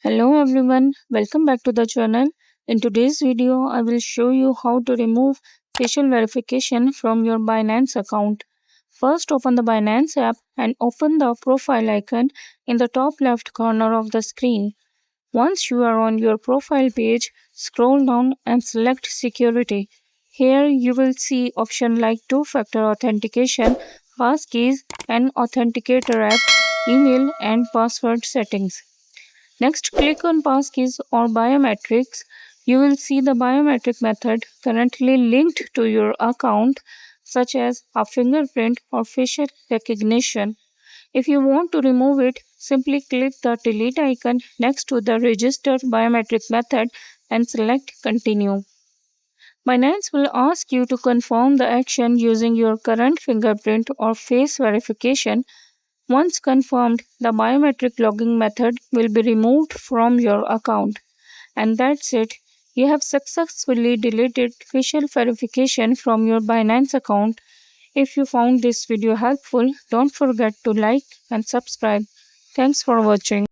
Hello everyone, welcome back to the channel. In today's video, I will show you how to remove facial verification from your Binance account. First, open the Binance app and open the profile icon in the top left corner of the screen. Once you are on your profile page, scroll down and select Security. Here you will see options like two-factor authentication, passkeys, and authenticator app, email and password settings. Next, click on Passkeys or Biometrics. You will see the biometric method currently linked to your account, such as a fingerprint or facial recognition. If you want to remove it, simply click the delete icon next to the registered biometric method and select Continue. Binance will ask you to confirm the action using your current fingerprint or face verification. Once confirmed, the biometric logging method will be removed from your account. And that's it. You have successfully deleted facial verification from your Binance account. If you found this video helpful, don't forget to like and subscribe. Thanks for watching.